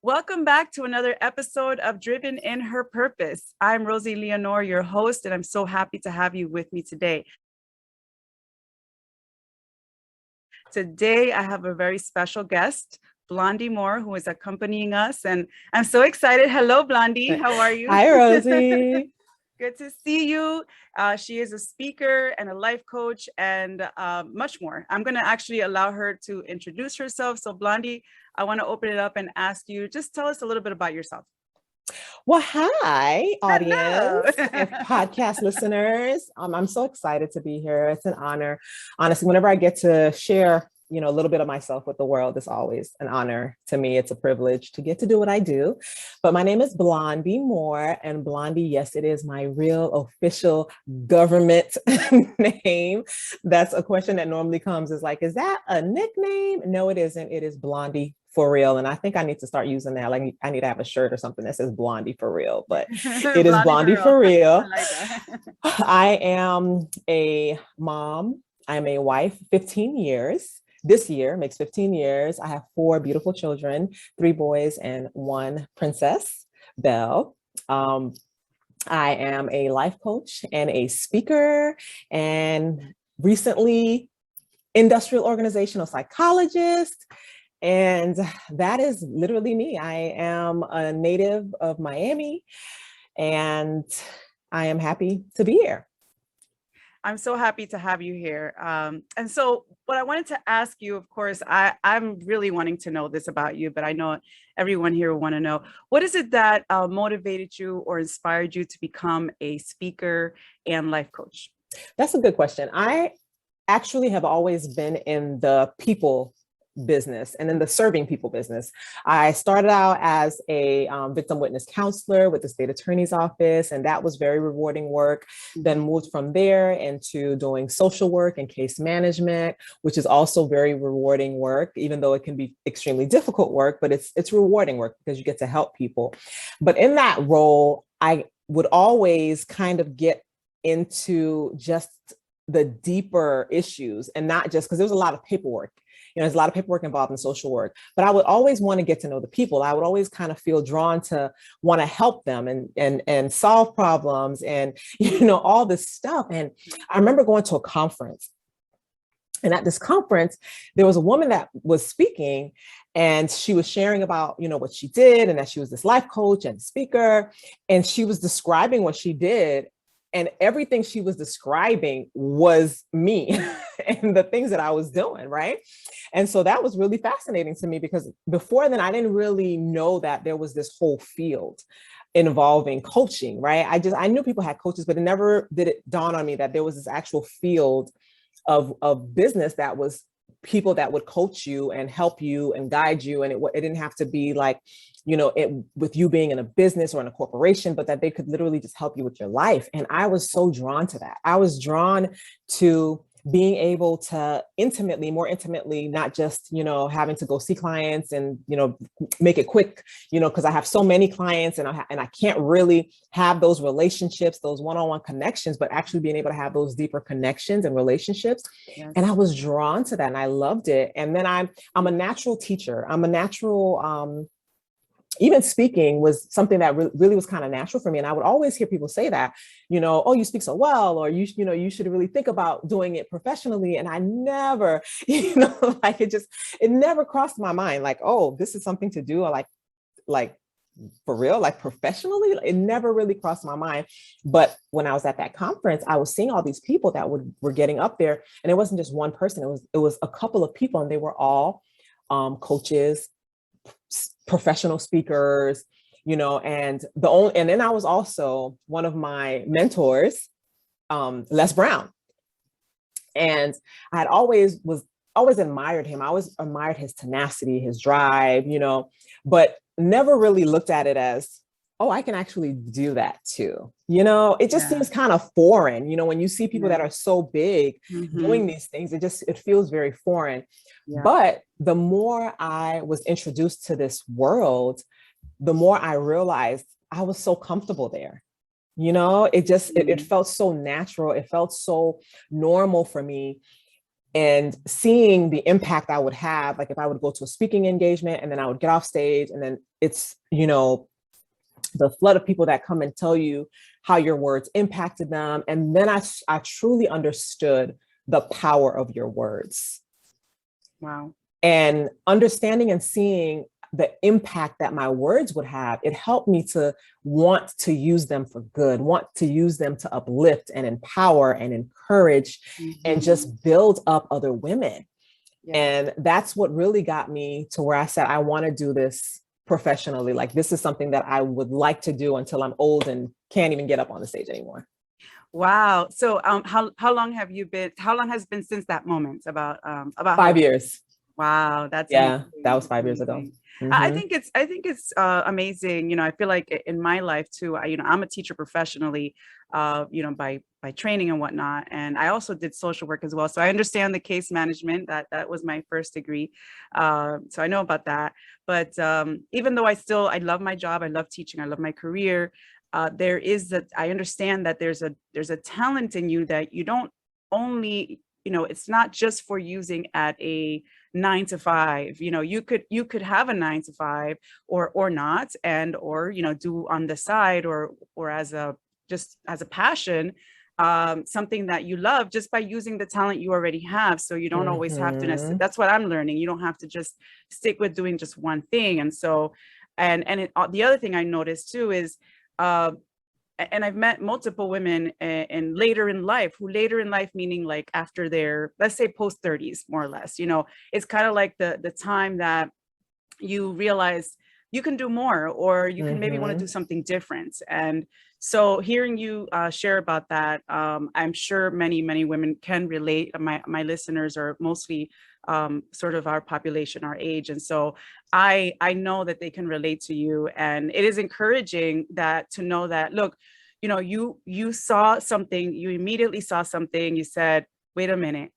Welcome back to another episode of Driven in Her Purpose. I'm Rosie Leonore, your host, and I'm so happy to have you with me today. Today, I have a very special guest, Blondy Moore, who is accompanying us, and I'm so excited. Hello, Blondy. How are you? Hi, Rosie. Good to see you. She is a speaker and a life coach and much more. I'm going to actually allow her to introduce herself. So, Blondy, I want to open it up and ask you, just tell us a little bit about yourself. Well, hi, audience and Hello. podcast listeners. I'm so excited to be here. It's an honor. Honestly, whenever I get to share, a little bit of myself with the world, it's always an honor to me. It's a privilege to get to do what I do. But my name is Blondy Moore, and Blondy, yes, it is my real official government name. That's a question that normally comes is like, is that a nickname? No, it isn't. It is Blondy for real. And I think I need to start using that. Like I need to have a shirt or something that says Blondy for real, but it is Blondy for real. I like that. I am a mom. I'm a wife, 15 years. This year makes 15 years. I have 4 beautiful children, 3 boys and 1 princess, Belle. I am a life coach and a speaker, and recently industrial organizational psychologist. And that is literally me. I am a native of Miami, and I am happy to be here. I'm so happy to have you here. And so what I wanted to ask you, of course, I'm really wanting to know this about you, but I know everyone here will want to know, what is it that motivated you or inspired you to become a speaker and life coach? That's a good question. I actually have always been in the people business and in the serving people business. I started out as a victim witness counselor with the state attorney's office, and that was very rewarding work. Then moved from there into doing social work and case management, which is also very rewarding work, even though it can be extremely difficult work, but it's rewarding work because you get to help people. But in that role, I would always kind of get into just the deeper issues, and not just because there was a lot of paperwork. There's a lot of paperwork involved in social work, but I would always want to get to know the people. I would always kind of feel drawn to want to help them and solve problems and, all this stuff. And I remember going to a conference, and at this conference, there was a woman that was speaking, and she was sharing about, what she did, and that she was this life coach and speaker. And she was describing what she did. And everything she was describing was me and the things that I was doing, right? And so that was really fascinating to me, because before then, I didn't really know that there was this whole field involving coaching, right? I knew people had coaches, but it never did it dawn on me that there was this actual field of business that was people that would coach you and help you and guide you. And it didn't have to be like, with you being in a business or in a corporation, but that they could literally just help you with your life. And I was so drawn to that. I was drawn to being able to more intimately, not just, having to go see clients and, make it quick, because I have so many clients and I can't really have those relationships, those one-on-one connections, but actually being able to have those deeper connections and relationships. Yes. And I was drawn to that and I loved it. And then I'm a natural teacher. I'm a natural, even speaking was something that really was kind of natural for me. And I would always hear people say that, oh, you speak so well, or you should really think about doing it professionally. And I never, it never crossed my mind like, oh, this is something to do, or like for real, like professionally. It never really crossed my mind. But when I was at that conference, I was seeing all these people that were getting up there, and it wasn't just one person. It was a couple of people, and they were all coaches, professional speakers, and then I was also one of my mentors, Les Brown. And I had always admired him. I always admired his tenacity, his drive, but never really looked at it as, oh, I can actually do that too. It just seems kind of foreign, when you see people that are so big doing these things, it feels very foreign. Yeah. But the more I was introduced to this world, the more I realized I was so comfortable there. It felt so natural. It felt so normal for me. and seeing the impact I would have, like if I would go to a speaking engagement and then I would get off stage and then it's, the flood of people that come and tell you how your words impacted them. And then I truly understood the power of your words. Wow. And understanding and seeing the impact that my words would have, it helped me to want to use them for good, want to use them to uplift and empower and encourage and just build up other women. Yeah. And that's what really got me to where I said, I want to do this professionally. Like this is something that I would like to do until I'm old and can't even get up on the stage anymore. Wow. So how long has it been since that moment? About 5 years. Wow, that's amazing. That was 5 years ago. Mm-hmm. I think it's amazing. I feel like in my life too, I'm a teacher professionally, by training and whatnot. And I also did social work as well. So I understand the case management. That was my first degree. So I know about that. But even though I love my job, I love teaching, I love my career. I understand that there's a talent in you that you don't only, it's not just for using at a 9 to 5. You could have a 9 to 5 or not, or do on the side or as a passion, something that you love just by using the talent you already have. So you don't always have to that's what I'm learning. You don't have to just stick with doing just one thing. And so the other thing I noticed too is and I've met multiple women and later in life, meaning like after their, let's say post 30s, more or less, it's kind of like the time that you realize you can do more, or you can maybe want to do something different. And so hearing you share about that, I'm sure many, many women can relate. My listeners are mostly sort of our population, our age. And so I know that they can relate to you. And it is encouraging to know that, look, you saw something, you immediately saw something, you said, wait a minute,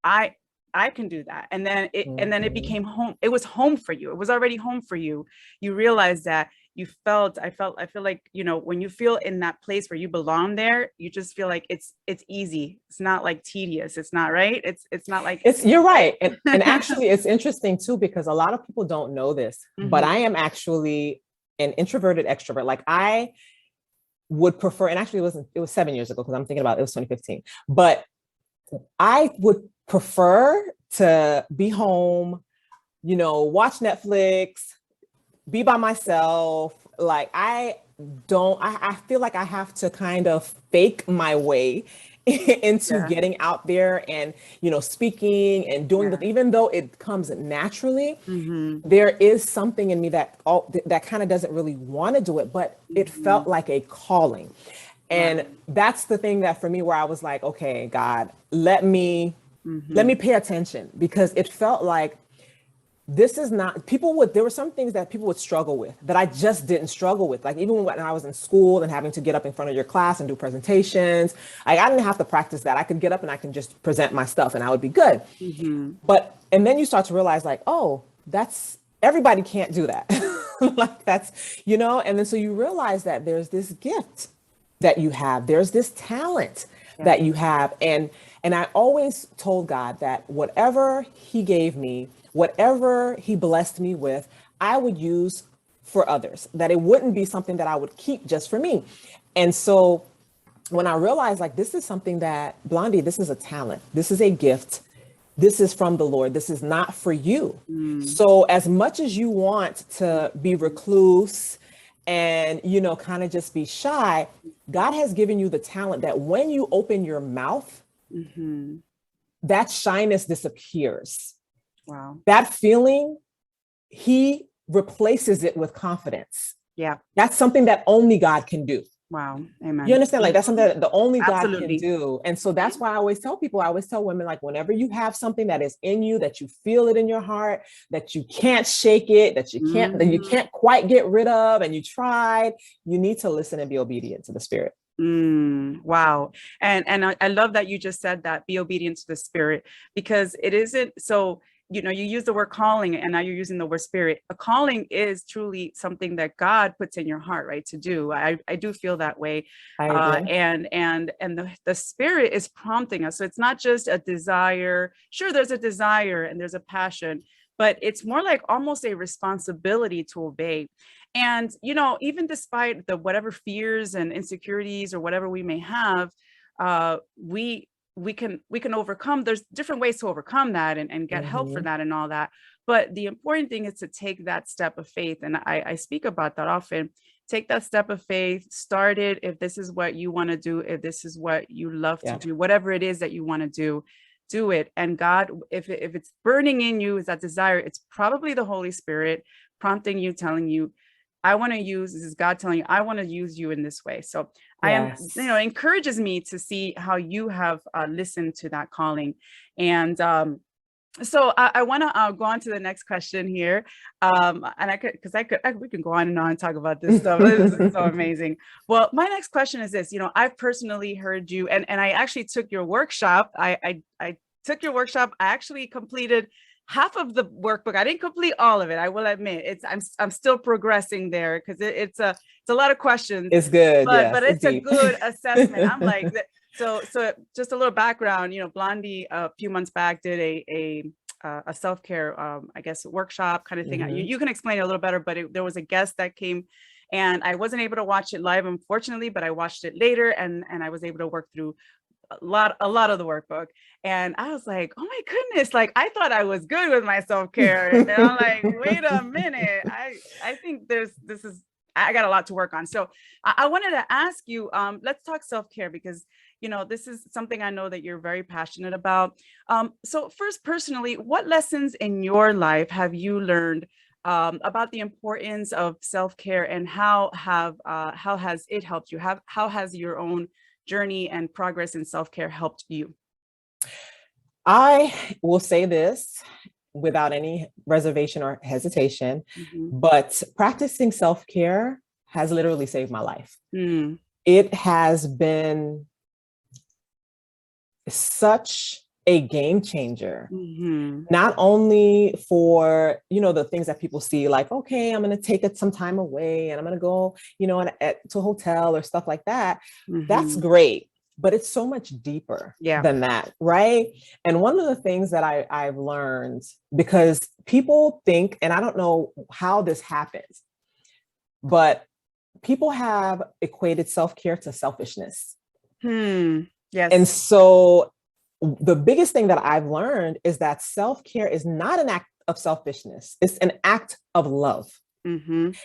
I can do that. And then it became home. It was home for you. It was already home for you. You realized that I feel like, when you feel in that place where you belong there, you just feel like it's easy. It's not like tedious. It's not right. It's not like you're right. And actually it's interesting too, because a lot of people don't know this, but I am actually an introverted extrovert. Like I would prefer, and actually it was 7 years ago, because I'm thinking about it was 2015, but I would prefer to be home, watch Netflix, be by myself. Like I feel like I have to kind of fake my way into getting out there and, speaking and doing even though it comes naturally, there is something in me that kind of doesn't really want to do it, but it felt like a calling. And that's the thing that for me, where I was like, okay, God, let me pay attention, because it felt like this is not, there were some things that people would struggle with that I just didn't struggle with. Like even when I was in school and having to get up in front of your class and do presentations, I didn't have to practice that. I could get up and I can just present my stuff and I would be good. And then you start to realize like, oh, everybody can't do that. Like that's, and then so you realize that there's this gift that you have, there's this talent that you have. And I always told God that whatever he gave me, whatever he blessed me with, I would use for others, that it wouldn't be something that I would keep just for me. And so when I realized like, this is something that, Blondie, this is a talent, this is a gift, this is from the Lord, this is not for you. So as much as you want to be recluse and, kind of just be shy, God has given you the talent that when you open your mouth, that shyness disappears. Wow. That feeling, he replaces it with confidence. Yeah. That's something that only God can do. Wow. Amen. You understand? Like that's something that the only Absolutely. God can do. And so that's why I always tell women, like whenever you have something that is in you, that you feel it in your heart, that you can't shake it, that you can't quite get rid of, and you tried, you need to listen and be obedient to the Spirit. Wow. And I love that you just said that, be obedient to the Spirit, because it isn't so you know, you use the word calling and now you're using the word spirit. A calling is truly something that God puts in your heart, right, to do. I do feel that way. I agree. And the spirit is prompting us. So it's not just a desire. Sure, there's a desire and there's a passion, but it's more like almost a responsibility to obey. And, you know, even despite the whatever fears and insecurities or whatever we may have, we can overcome. There's different ways to overcome that and get help for that and all that. But the important thing is to take that step of faith. And I speak about that often. Take that step of faith, start it. If this is what you want to do, if this is what you love to do, whatever it is that you want to do it. And God, if it's burning in you, is that desire, it's probably the Holy Spirit prompting you, telling you, I want to use, this is God telling you, I want to use you in this way. So I am, you know, it encourages me to see how you have listened to that calling. And so I want to go on to the next question here. And we can go on and talk about this stuff. This is so amazing. Well, my next question is this, you know, I've personally heard you, and I actually took your workshop. I took your workshop. I actually completed half of the workbook. I didn't complete all of it. I will admit I'm still progressing there because it's a lot of questions. It's good. But it's a good assessment. I'm like, so just a little background, you know, Blondie a few months back did a self-care, I guess, workshop kind of thing. You can explain it a little better, but there was a guest that came and I wasn't able to watch it live, unfortunately, but I watched it later and I was able to work through a lot of the workbook. And I was like, oh my goodness, like I thought I was good with my self-care. And I'm like, wait a minute. I think I got a lot to work on. So I wanted to ask you, let's talk self-care because, you know, this is something I know that you're very passionate about. So first, personally, what lessons in your life have you learned about the importance of self-care and how has it helped you? How has your own journey and progress in self-care helped you? I will say this without any reservation or hesitation, but practicing self-care has literally saved my life. It has been such a game changer, not only for, you know, the things that people see like, okay, I'm going to take some time away and I'm going to go, you know, to a hotel or stuff like that. That's great. But it's so much deeper than that, right? And one of the things that I've learned, because people think, and I don't know how this happens, but people have equated self-care to selfishness. Yes. And so the biggest thing that I've learned is that self-care is not an act of selfishness. It's an act of love. And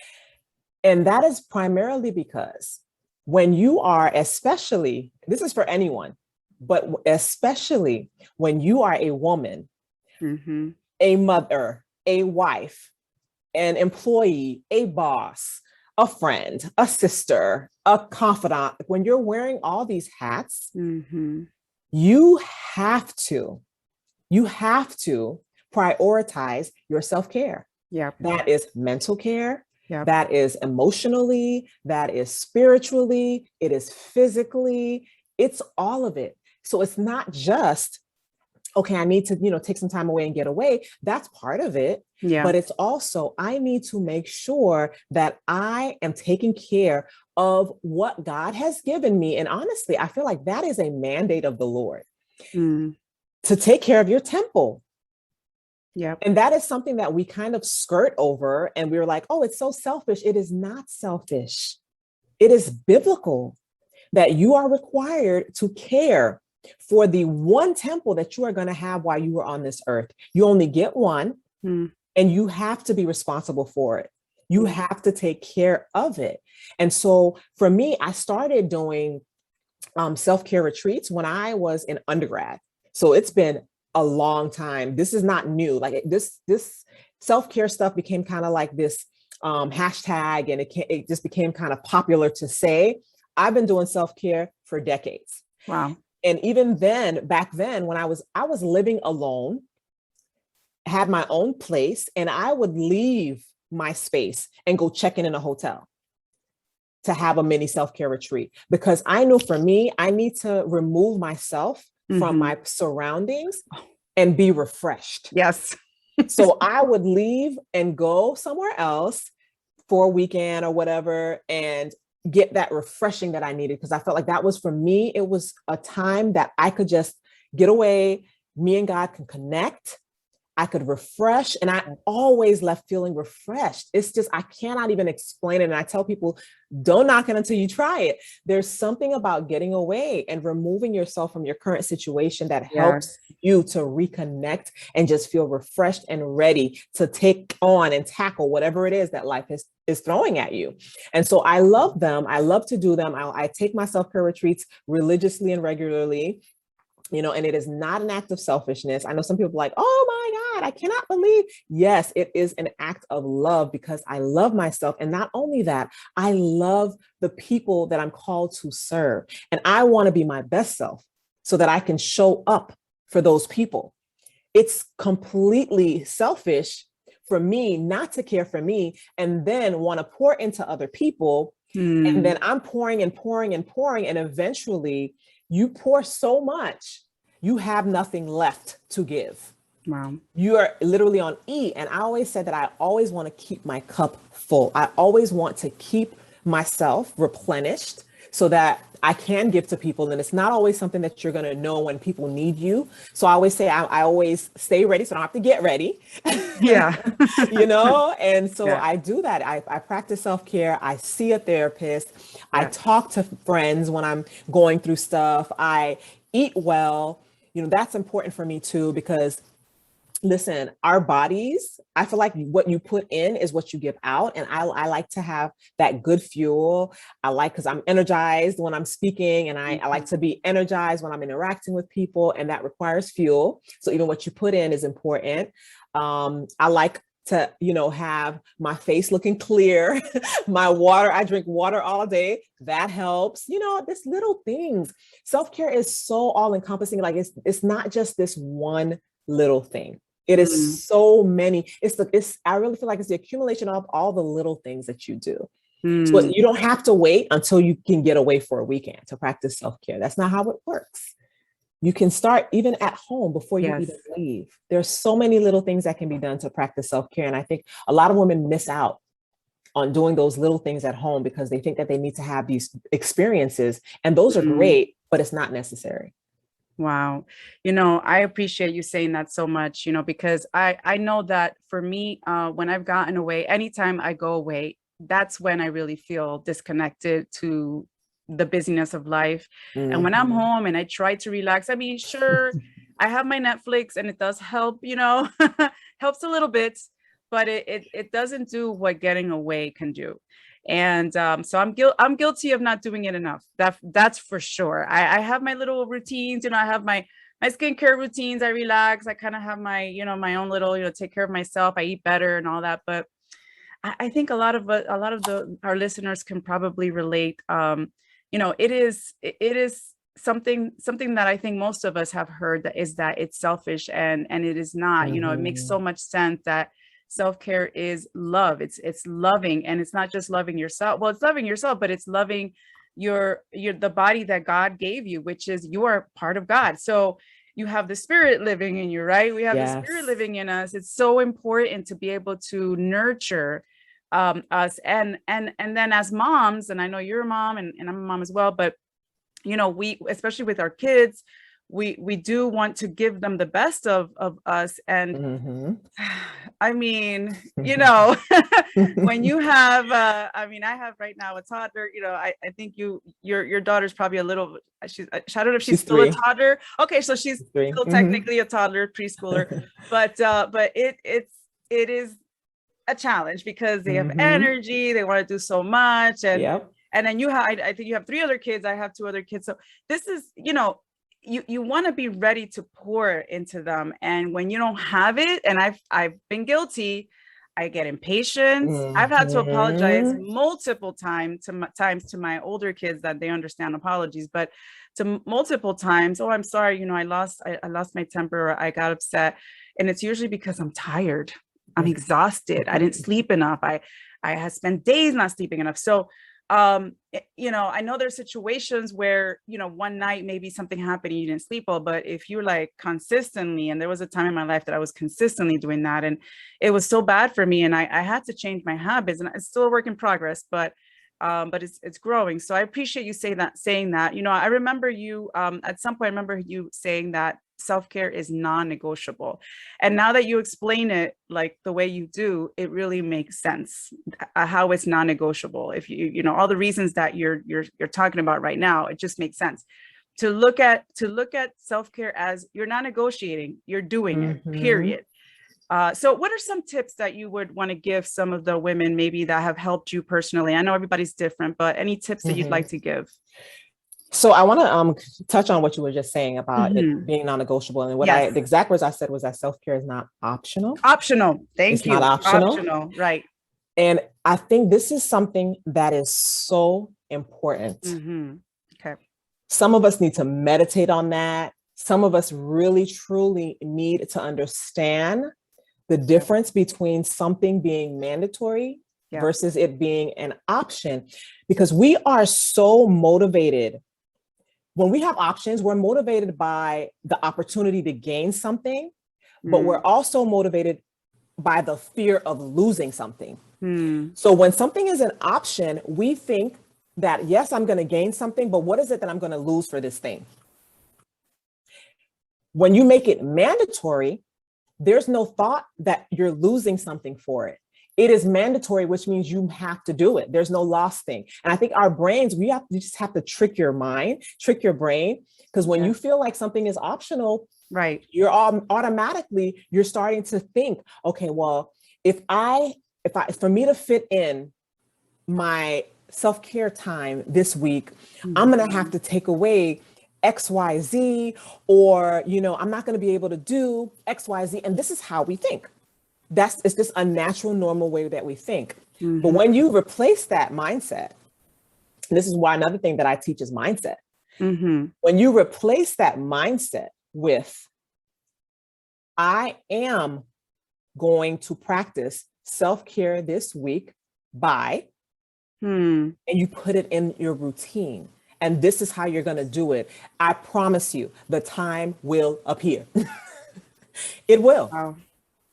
that is primarily because when you are, especially, this is for anyone, but especially when you are a woman, a mother, a wife, an employee, a boss, a friend, a sister, a confidant, when you're wearing all these hats, you have to prioritize your self-care. That is mental care. That is emotionally, that is spiritually, it is physically, it's all of it. So it's not just, okay, I need to, you know, take some time away and get away. That's part of it. But it's also, I need to make sure that I am taking care of what God has given me. And honestly, I feel like that is a mandate of the Lord to take care of your temple. And that is something that we kind of skirt over and we're like, oh, it's so selfish. It is not selfish. It is biblical that you are required to care for the one temple that you are going to have while you are on this earth. You only get one and you have to be responsible for it. You have to take care of it. And so for me, I started doing self-care retreats when I was in undergrad. So it's been a long time. This is not new. Like this self-care stuff became kind of like this hashtag, and it just became kind of popular to say. I've been doing self-care for decades. Wow. And even then, back then, when I was living alone, had my own place, and I would leave my space and go check in a hotel to have a mini self-care retreat, because I knew for me, I need to remove myself from my surroundings and be refreshed. Yes. So I would leave and go somewhere else for a weekend or whatever and get that refreshing that I needed. Because I felt like that was, for me, it was a time that I could just get away. Me and God can connect. I could refresh, and I always left feeling refreshed. It's just, I cannot even explain it. And I tell people, don't knock it until you try it. There's something about getting away and removing yourself from your current situation that helps Yes. you to reconnect and just feel refreshed and ready to take on and tackle whatever it is that life is throwing at you. And so I love them. I love to do them. I take my self-care retreats religiously and regularly. And it is not an act of selfishness. I know some people are like, oh my God, I cannot believe. Yes, it is an act of love because I love myself. And not only that, I love the people that I'm called to serve. And I want to be my best self so that I can show up for those people. It's completely selfish for me not to care for me and then want to pour into other people. And then I'm pouring and pouring and pouring. And eventually you pour so much, you have nothing left to give. Wow. You are literally on E. And I always said that I always want to keep my cup full. I always want to keep myself replenished so that I can give to people. And it's not always something that you're going to know when people need you. So I always say, I always stay ready so I don't have to get ready. Yeah. And so Yeah. I do that. I practice self-care. I see a therapist. I Yeah. talk to friends when I'm going through stuff. I eat well. That's important for me too, because listen, our bodies, I feel like what you put in is what you give out. And I like to have that good fuel. Because I'm energized when I'm speaking, and I like to be energized when I'm interacting with people, and that requires fuel. So even what you put in is important. I like to, have my face looking clear, my water, I drink water all day. That helps, this little things. Self-care is so all encompassing. Like it's not just this one little thing. It Mm. is so many. I really feel like it's the accumulation of all the little things that you do. So Mm. you don't have to wait until you can get away for a weekend to practice self-care. That's not how it works. You can start even at home before you Yes. even leave. There's so many little things that can be done to practice self-care. And I think a lot of women miss out on doing those little things at home because they think that they need to have these experiences. And those are Mm. great, but it's not necessary. Wow. I appreciate you saying that so much, because I know that for me, when I've gotten away, anytime I go away, that's when I really feel disconnected to the busyness of life. And when I'm Mhm. home and I try to relax, I mean, sure, I have my Netflix and it does help, helps a little bit, but it doesn't do what getting away can do. And so I'm guilty of not doing it enough. That's for sure. I have my little routines, I have my skincare routines. I relax. I kind of have my, my own little, take care of myself. I eat better and all that. But I think a lot of our listeners can probably relate. It is something that I think most of us have heard, that is that it's selfish, and it is not. It makes so Mhm. much sense that self-care is love. It's loving, and it's not just loving yourself. Well, it's loving yourself, but it's loving your the body that God gave you, which is, you are part of God. So you have the spirit living in you, right? We have the spirit Yes. living in us. It's so important to be able to nurture us, and then as moms, and I know you're a mom, and I'm a mom as well, but we, especially with our kids, we do want to give them the best of us. And Mhm. I mean, when you have I mean, I have right now a toddler. I think your daughter's probably a little, I don't know if she's She's still a 3. toddler. Okay, so she's She's 3. still Mhm. technically a toddler, preschooler, but it is a challenge because they have Mhm. energy, they want to do so much. and Yep. and then I think you have 3 other kids, I have 2 other kids. So this is, you want to be ready to pour into them, and when you don't have it, and I've been guilty, I get impatient. I've had to apologize Mhm. multiple times to my older kids, that they understand apologies, but to multiple times, oh, I'm sorry, I lost my temper, or I got upset. And it's usually because I'm tired. I'm exhausted. I didn't sleep enough. I had spent days not sleeping enough. So You know, I know there's situations where, you know, one night maybe something happened and you didn't sleep well, but if you're like consistently, and there was a time in my life that I was consistently doing that, and it was so bad for me, and I had to change my habits, and it's still a work in progress, but it's growing. So I appreciate you saying that. You know, I remember you at some point, I remember you saying that self-care is non-negotiable. And now that you explain it like the way you do, it really makes sense how it's non-negotiable. If you know all the reasons that you're talking about right now, it just makes sense to look at self-care as you're not negotiating, you're doing it, Mhm. period. So what are some tips that you would want to give some of the women maybe that have helped you personally? I know everybody's different, but any tips that you'd Mhm. like to give? So I want to touch on what you were just saying about it Mhm. being non-negotiable. And Yes. the exact words I said was that self-care is not optional. Optional. Thank It's not you. optional. Optional. Right. And I think this is something that is so important. Okay. Some of us need to meditate on that. Some of us really, truly need to understand the Yep. difference between something being mandatory Yep. versus it being an option, because we are so motivated. When we have options, we're motivated by the opportunity to gain something, but we're Mm. also motivated by the fear of losing something. Mm. So when something is an option, we think that, yes, I'm going to gain something, but what is it that I'm going to lose for this thing? When you make it mandatory, there's no thought that you're losing something for it. It is mandatory, which means you have to do it. There's no lost thing. And I think our brains, you just have to trick your mind, trick your brain. Because when you Yes. feel like something is optional, Right. you're automatically, you're starting to think, okay, well, for me to fit in my self-care time this week, I'm going to have Mhm. to take away XYZ, or, I'm not going to be able to do XYZ. And this is how we think. It's just a natural, normal way that we think. But Mhm. when you replace that mindset, this is why another thing that I teach is mindset. Mhm. When you replace that mindset with, I am going to practice self-care this week by, Hmm. and you put it in your routine. And this is how you're going to do it. I promise you, the time will appear. It will. Wow.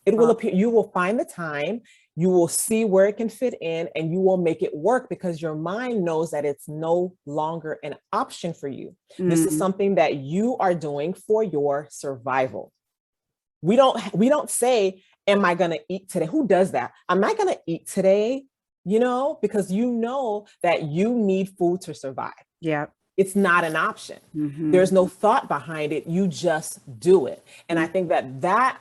It will Wow. appear. You will find the time. You will see where it can fit in, and you will make it work because your mind knows that it's no longer an option for you. This is Mm. something that you are doing for your survival. We don't say, am I going to eat today? Who does that? I'm not going to eat today, because you know that you need food to survive. Yeah. It's not an option. Mhm. There's no thought behind it. You just do it. And I Mm. think that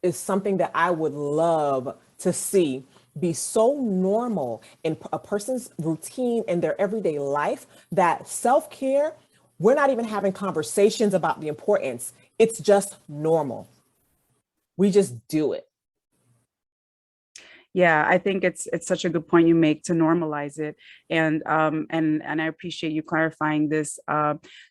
is something that I would love to see be so normal in a person's routine in their everyday life, that self-care, we're not even having conversations about the importance. It's just normal. We just do it. Yeah, I think it's such a good point you make to normalize it, and I appreciate you clarifying this.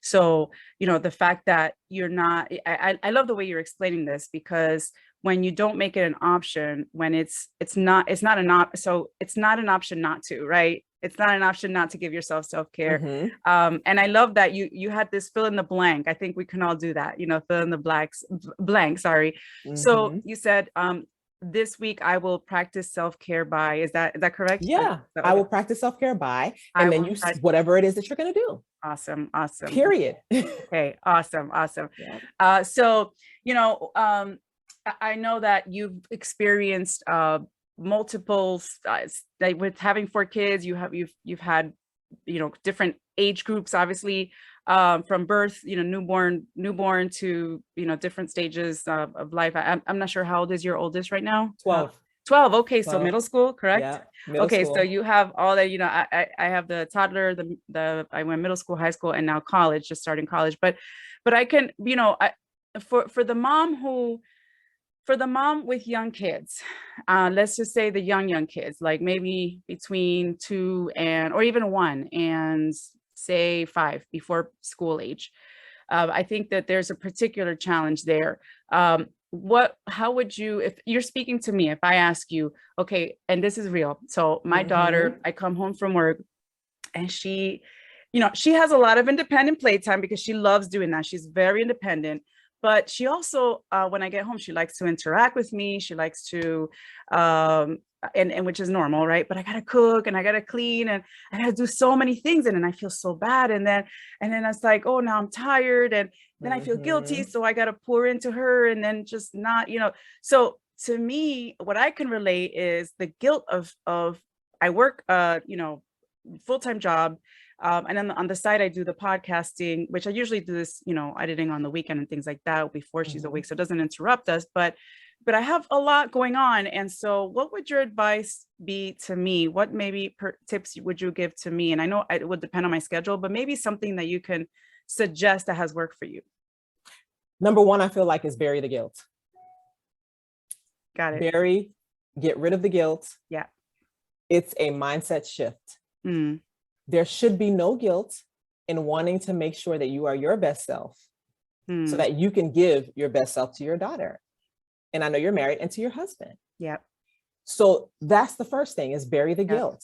So you know the fact that you're not, I love the way you're explaining this, because when you don't make it an option, when it's not an so it's not an option not to, right? It's not an option not to give yourself self-care. Mm-hmm. And I love that you had this fill in the blank. I think we can all do that, you know, fill in the blank, sorry. So Mm-hmm. you said this week I will practice self-care by, is that correct? Yeah, I Okay. will practice self-care by, I and then will practice. whatever it is that you're going to do, Awesome. Awesome. period. Okay. Awesome. Awesome. Yeah. So, you know, I know that you've experienced multiple like with having 4 kids, you've had, you know, different age groups, obviously, from birth, you know, newborn to, you know, different stages of life. I'm not sure, how old is your oldest right now? 12. 12. Okay, so 12. middle school, correct? Yeah, middle Okay, so school. you have all that, you know, I have the toddler, the I went middle school, high school, and now college, just starting college. But I can, you know, for the mom with young kids, let's just say the young kids, like maybe between 2 and or even 1 and say 5 before school age. I think that there's a particular challenge there. How would you, if you're speaking to me, if I ask you, okay, and this is real. So my Mm-hmm. daughter, I come home from work, and she, she has a lot of independent playtime because she loves doing that. She's very independent, but she also, when I get home, she likes to interact with me. She likes to, and which is normal, right? But I gotta cook and I gotta clean and I gotta do so many things, and then I feel so bad, and then I was like, oh, now I'm tired, and then I feel guilty, so I gotta pour into her, and then just not, So to me, what I can relate is the guilt of I work, full-time job. And then on the side, I do the podcasting, which I usually do this, editing on the weekend and things like that before she's awake, so it doesn't interrupt us. But I have a lot going on. And so what would your advice be to me? What maybe tips would you give to me? And I know it would depend on my schedule, but maybe something that you can suggest that has worked for you. Number one, I feel like is bury the guilt. Got it. Get rid of the guilt. Yeah. It's a mindset shift. Mm. There should be no guilt in wanting to make sure that you are your best self so that you can give your best self to your daughter. And I know you're married, and to your husband. Yeah. So that's the first thing, is bury the guilt.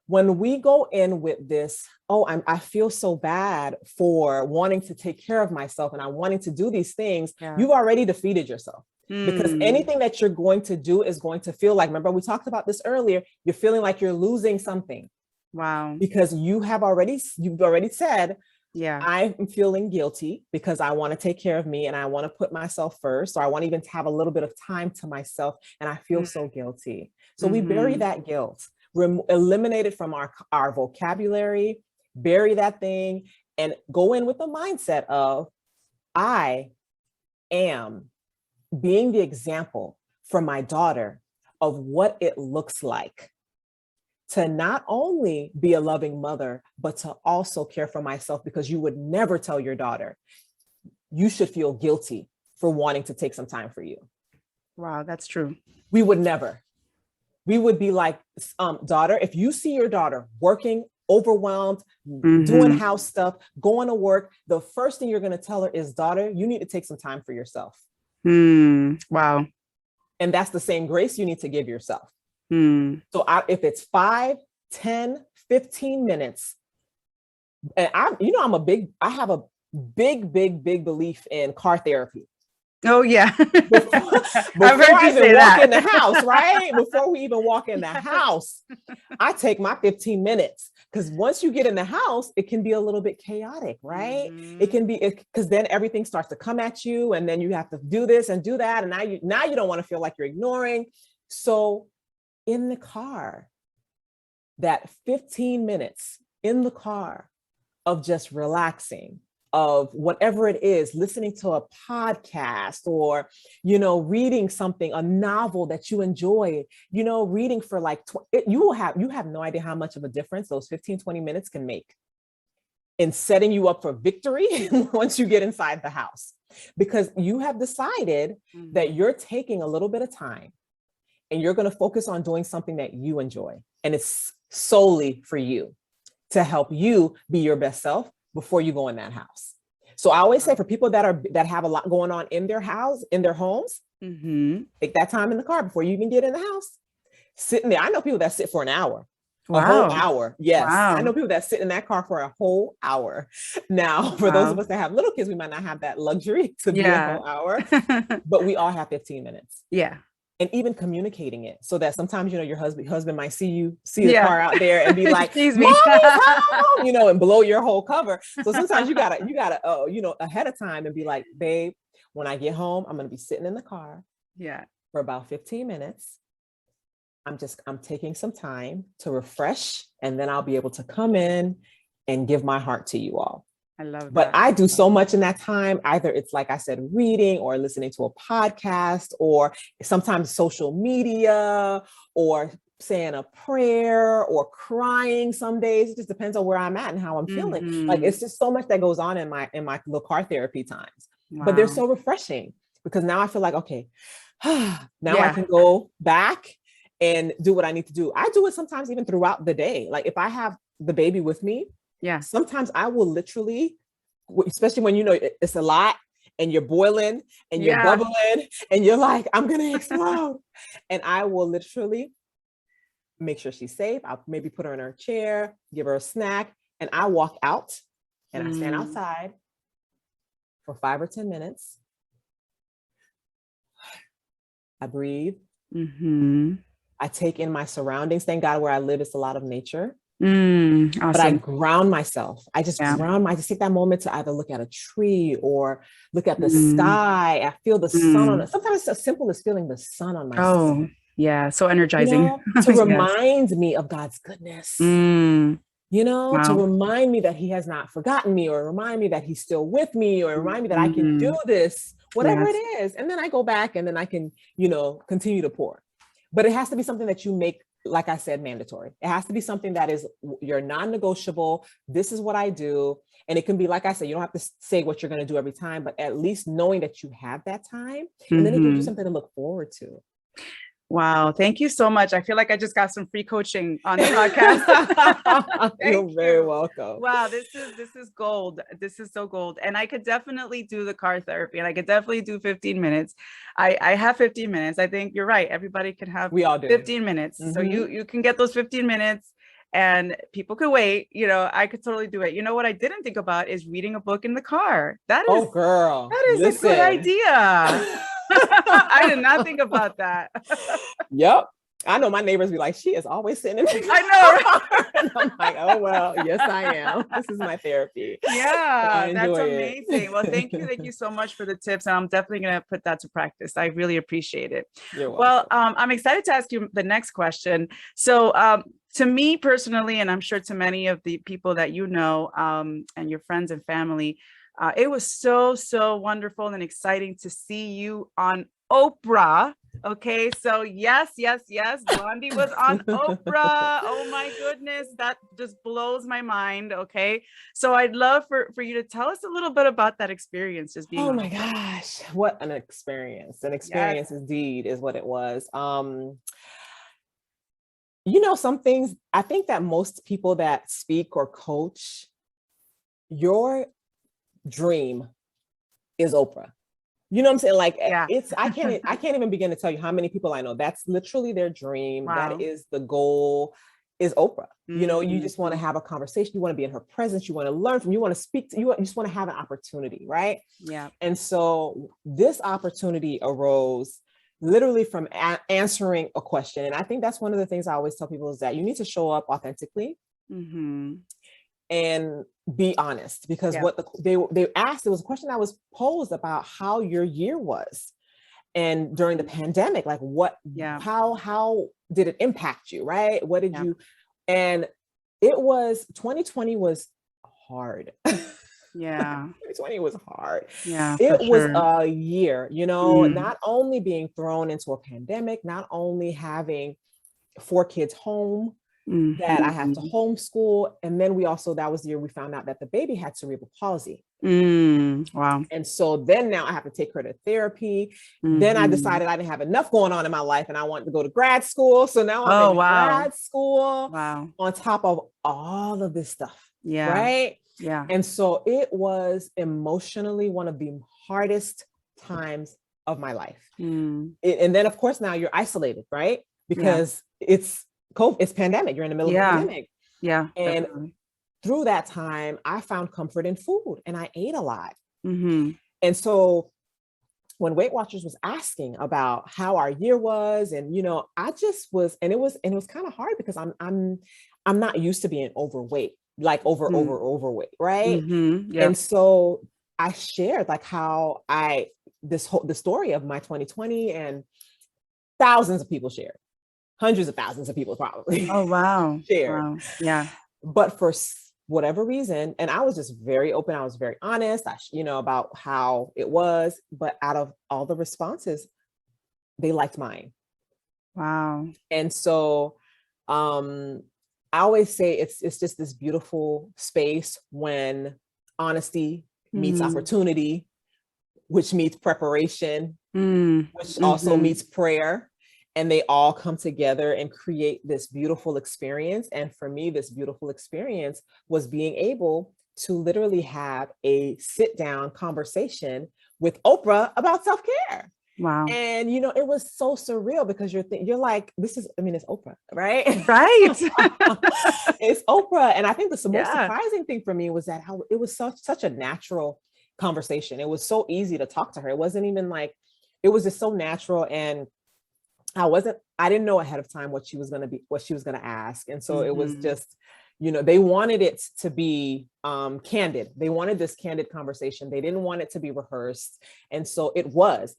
When we go in with this, I feel so bad for wanting to take care of myself and I'm wanting to do these things, you've already defeated yourself. Because anything that you're going to do is going to feel like, remember we talked about this earlier, you're feeling like you're losing something. Wow. Because you've already said, I'm feeling guilty because I want to take care of me and I want to put myself first, or I want to even have a little bit of time to myself, and I feel so guilty. So we bury that guilt, eliminate it from our vocabulary, bury that thing, and go in with the mindset of, I am being the example for my daughter of what it looks like to not only be a loving mother, but to also care for myself, because you would never tell your daughter, you should feel guilty for wanting to take some time for you. Wow, that's true. We would never. We would be like, daughter, if you see your daughter working, overwhelmed, doing house stuff, going to work, the first thing you're going to tell her is, daughter, you need to take some time for yourself. Wow. And that's the same grace you need to give yourself. So if it's 5, 10, 15 minutes, and I have a big belief in car therapy. Oh yeah. before I've heard you say that. In the house, right? Before we even walk in the house, I take my 15 minutes, because once you get in the house, it can be a little bit chaotic, right? It can be, because then everything starts to come at you, and then you have to do this and do that, and now you don't want to feel like you're ignoring. So in the car, that 15 minutes in the car of just relaxing, of whatever it is, listening to a podcast, or, reading something, a novel that you enjoy, reading for like, you have no idea how much of a difference those 15, 20 minutes can make in setting you up for victory once you get inside the house, because you have decided that you're taking a little bit of time and you're going to focus on doing something that you enjoy. And it's solely for you, to help you be your best self before you go in that house. So I always say, for people that have a lot going on in their house, in their homes, take that time in the car before you even get in the house. Sitting there. I know people that sit for an hour. Wow. A whole hour. Yes. Wow. I know people that sit in that car for a whole hour. Now, for those of us that have little kids, we might not have that luxury to be a whole hour, but we all have 15 minutes. Yeah. And even communicating it, so that sometimes, your husband might see the car out there and be like, "Mommy's home," and blow your whole cover. So sometimes you gotta, ahead of time and be like, babe, when I get home, I'm going to be sitting in the car for about 15 minutes. I'm taking some time to refresh, and then I'll be able to come in and give my heart to you all. I love that. But I do so much in that time. Either it's, like I said, reading, or listening to a podcast, or sometimes social media, or saying a prayer, or crying some days. It just depends on where I'm at and how I'm feeling. Like, it's just so much that goes on in my little car therapy times. Wow. But they're so refreshing, because now I feel like, okay, now I can go back and do what I need to do. I do it sometimes even throughout the day. Like, if I have the baby with me, sometimes I will literally, especially when it's a lot and you're boiling and you're bubbling and you're like, I'm gonna explode, and I will literally make sure she's safe. I'll maybe put her in her chair, give her a snack, and I walk out and I stand outside for 5 or 10 minutes. I breathe. I take in my surroundings. Thank God where I live, it's a lot of nature. Awesome. But I ground myself. I just I just take that moment to either look at a tree or look at the sky. I feel the sun on it. Sometimes it's as simple as feeling the sun on my skin. Yeah. So energizing. You know, to remind me of God's goodness. You know, to remind me that he has not forgotten me, or remind me that he's still with me, or remind me that I can do this, whatever it is. And then I go back and then I can, you know, continue to pour. But it has to be something that you make, like I said, mandatory. It has to be something that is your non-negotiable. This is what I do. And it can be, like I said, you don't have to say what you're going to do every time, but at least knowing that you have that time, and then it gives you something to look forward to. Wow. Thank you so much. I feel like I just got some free coaching on the podcast. You're very welcome. Wow. This is gold. This is so gold. And I could definitely do the car therapy, and I could definitely do 15 minutes. I have 15 minutes. I think you're right. Everybody can have 15 minutes. So you can get those 15 minutes and people could wait. You know, I could totally do it. You know, what I didn't think about is reading a book in the car. That is, that is a good idea. I did not think about that. Yep. I know my neighbors be like, she is always sitting in the car. I know. And I'm like, oh, well, yes, I am. This is my therapy. Yeah, that's amazing. Well, thank you. Thank you so much for the tips. And I'm definitely going to put that to practice. I really appreciate it. You're welcome. Well, I'm excited to ask you the next question. So to me personally, and I'm sure to many of the people that you know and your friends and family, it was so wonderful and exciting to see you on Oprah. Okay, so yes, Blondie was on Oprah. Oh my goodness, that just blows my mind. Okay, so I'd love for you to tell us a little bit about that experience, just being. Oh my gosh, what an experience! An experience indeed is what it was. You know, some things I think that most people that speak or coach, your dream is Oprah. You know what I'm saying? Like it's, I can't even begin to tell you how many people I know. That's literally their dream. Wow. That is the goal, is Oprah. You know, you just want to have a conversation. You want to be in her presence. You want to learn from, you want to speak to, you just want to have an opportunity. Right. Yeah. And so this opportunity arose literally from answering a question. And I think that's one of the things I always tell people is that you need to show up authentically. And be honest, because what they asked, there was a question that was posed about how your year was, and during the pandemic, like what, how did it impact you, right? What did you, and it was 2020 was hard. 2020 was hard. It was a year, you know, not only being thrown into a pandemic, not only having 4 kids home, that I had to homeschool. And then we also, that was the year we found out that the baby had cerebral palsy. Wow. And so then now I have to take her to therapy. Then I decided I didn't have enough going on in my life and I wanted to go to grad school. So now I'm in grad school on top of all of this stuff. Right. And so it was emotionally one of the hardest times of my life. And then of course, now you're isolated, right? Because it's COVID, it's pandemic. You're in the middle of the pandemic. And through that time, I found comfort in food and I ate a lot. And so when Weight Watchers was asking about how our year was, and, you know, I just was, and it was kind of hard because I'm not used to being overweight, like overweight. Right. And so I shared like how the story of my 2020, and thousands of people shared. Hundreds of thousands of people probably. Oh, wow. Shared. Wow. Yeah. But for whatever reason, and I was just very open, I was very honest, you know, about how it was, but out of all the responses, they liked mine. Wow. And so I always say it's just this beautiful space when honesty meets opportunity, which meets preparation, which also meets prayer. And they all come together and create this beautiful experience. And for me, this beautiful experience was being able to literally have a sit down conversation with Oprah about self-care. Wow. And, it was so surreal because you're like, it's Oprah, right? Right. It's Oprah. And I think the most Yeah. surprising thing for me was that how it was such a natural conversation. It was so easy to talk to her. It wasn't even like, it was just so natural. And I didn't know ahead of time what she was going to ask. And so it was Mhm. just, they wanted it to be candid. They wanted this candid conversation. They didn't want it to be rehearsed. And so it was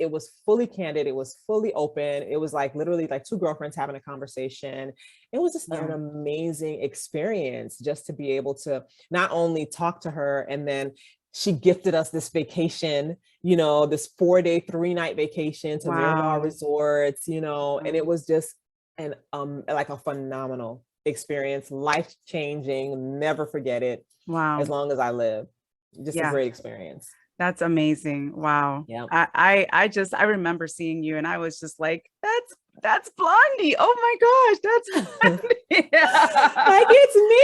fully candid. It was fully open. It was like literally like two girlfriends having a conversation. It was just an Yeah. amazing experience just to be able to not only talk to her, and then she gifted us this vacation, this 4-day, 3-night vacation to Miramar Wow. Resorts, and it Wow. was just like a phenomenal experience, life-changing, never forget it as Wow. long as I live. Just a Yeah. great experience. That's amazing. Wow. Yeah. I remember seeing you and I was just like, that's Blondie. Oh my gosh, that's Blondie. Like, it's me.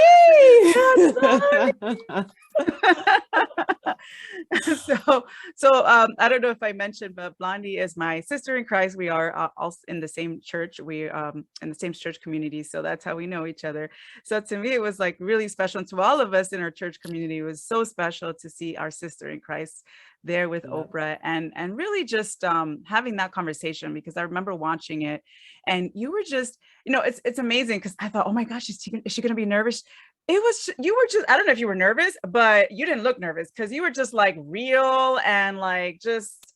I don't know if I mentioned, but Blondie is my sister in Christ. We are also in the same church. We in the same church community, so that's how we know each other. So to me, it was like really special, and to all of us in our church community, it was so special to see our sister in Christ there with Yeah. Oprah, and really just having that conversation, because I remember watching it, and you were just, it's amazing, because I thought, oh my gosh, is she going to be nervous? You were just, I don't know if you were nervous, but you didn't look nervous, because you were just like real, and like just,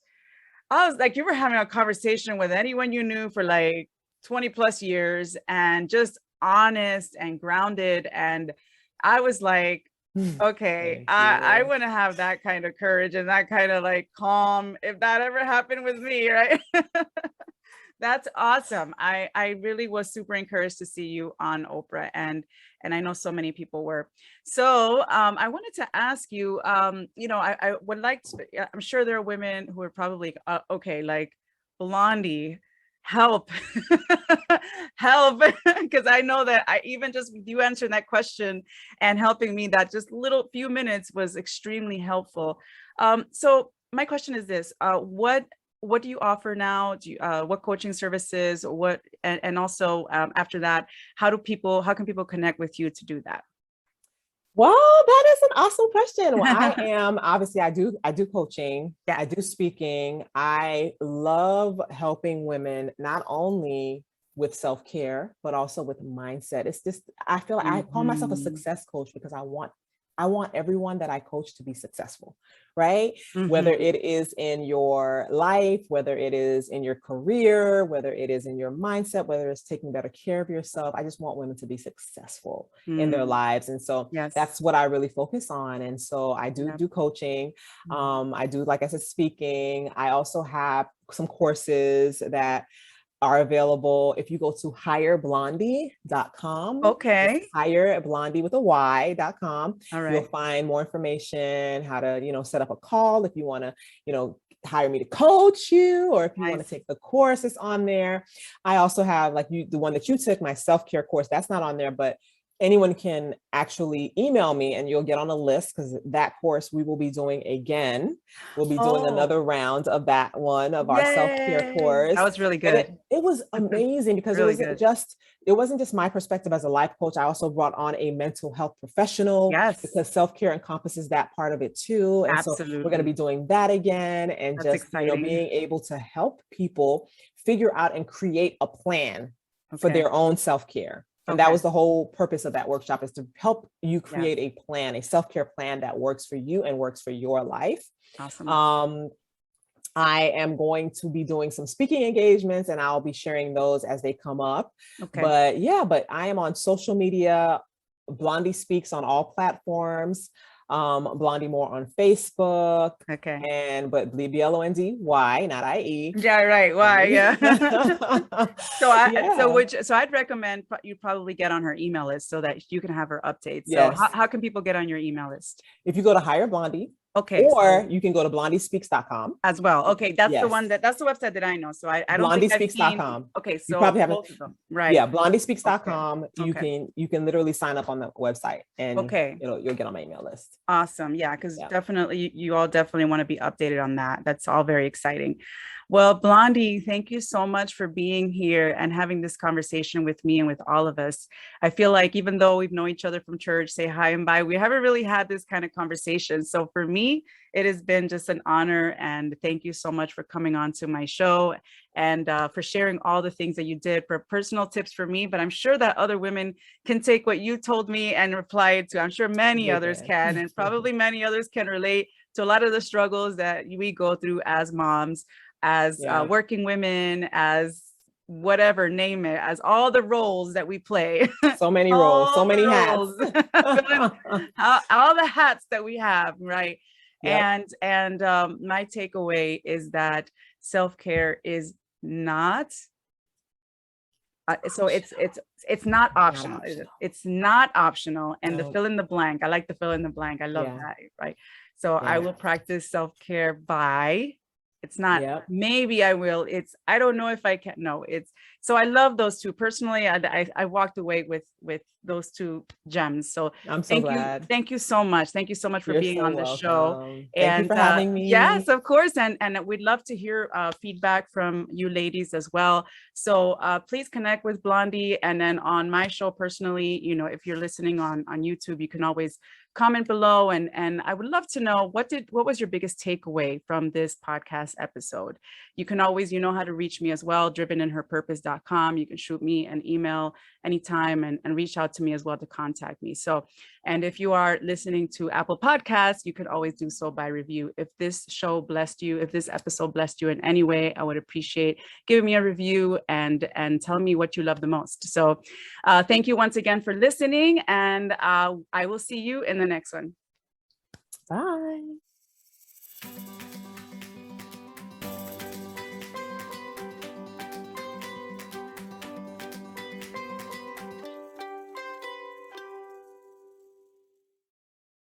I was like, you were having a conversation with anyone you knew for like 20 plus years, and just honest and grounded. And I was like, okay, Thank I you. want to have that kind of courage and that kind of like calm if that ever happened with me, right? That's awesome. I really was super encouraged to see you on Oprah, and I know so many people were. So I wanted to ask you, I would like to, I'm sure there are women who are probably okay, like, Blondie, help, help, because I know that I even just you answering that question and helping me that just little few minutes was extremely helpful. So my question is this: what do you offer now? Do you, what coaching services? What, and also after that, how can people connect with you to do that? Well, that is an awesome question. Well, I do coaching, Yeah. I do speaking. I love helping women not only with self-care, but also with mindset. It's just, I feel like I call myself a Mhm. success coach because I want everyone that I coach to be successful, right? Whether Mhm. it is in your life, whether it is in your career, whether it is in your mindset, whether it's taking better care of yourself. I just want women to be successful in their Mm. lives. And so Yes. that's what I really focus on. And so I do Yep. do coaching. Mhm. I do, like I said, speaking. I also have some courses that are available if you go to hireblondie.com. Just Okay. hire Blondie with a Y.com. All You'll right. find more information, how to, set up a call if you want to, hire me to coach you, or if you want to Nice. take the course that's on there. I also have the one that you took, my self-care course, that's not on there, but anyone can actually email me and you'll get on a list, because that course we will be doing again. We'll be doing Oh, another round of that one, of our self-care yay. That course. was really And it, good. it was amazing because Really good. it wasn't just my perspective as a life coach. I also brought on a mental health professional, Yes, because self-care encompasses that part of it too. And so we're going to absolutely. be doing that again, and That's just, exciting. being able to help people figure out and create a plan for Okay. their own self-care. And that Okay. was the whole purpose of that workshop, is to help you Yes. create a plan, a self-care plan that works for you and works for your life. Awesome. Um, I am going to be doing some speaking engagements, and I'll be sharing those as they come up. Okay. But I am on social media. Blondie Speaks on all platforms. Blondie Moore on Facebook, Okay. but BLONDY, not IE. Yeah, right. Why? Yeah. Yeah. So I'd recommend you probably get on her email list so that you can have her updates. So Yes. how can people get on your email list? If you go to Hire Blondie, Okay, or so you can go to blondiespeaks.com. as well. Okay, that's the Yes. one that's the website that I know. So I don't think I've seen. Blondiespeaks.com. Okay, You so probably haven't. both of them. Right. Yeah, Okay. blondiespeaks.com. You Okay. can literally sign up on the website, and Okay. you'll get on my email list. Awesome. Yeah, because Yeah. definitely you all definitely want to be updated on that. That's all very exciting. Well, Blondie, thank you so much for being here and having this conversation with me and with all of us. I feel like even though we've known each other from church, say hi and bye, we haven't really had this kind of conversation. So for me, it has been just an honor. And thank you so much for coming on to my show and for sharing all the things that you did for personal tips for me. But I'm sure that other women can take what you told me and apply it to. I'm sure many others can, and probably many others can relate to a lot of the struggles that we go through as moms, as working women, as whatever, name it, as all the roles that we play. So many roles, so many hats. all the hats that we have, right? Yep. And my takeaway is that self-care is not so it's not optional. It's not optional. And the fill in the blank, I like the fill in the blank. I love that, right? So I will practice self-care by, it's not maybe I will, it's I don't know if I can. No, it's so I love those two. Personally, I walked away with those two gems. So I'm so glad. Thank you so much. Thank you so much for being on the show. Thank you for having me. Yes, of course. And we'd love to hear feedback from you ladies as well. So please connect with Blondie. And then on my show personally, you know, if you're listening on YouTube, you can always comment below, and I would love to know what was your biggest takeaway from this podcast episode. You can always, you know how to reach me as well, driveninherpurpose.com. You can shoot me an email anytime and reach out to me as well to contact me. So, and if you are listening to Apple Podcasts, you could always do so by review. If this show blessed you, if this episode blessed you in any way, I would appreciate giving me a review and tell me what you love the most. So thank you once again for listening, and I will see you in the next one. Bye.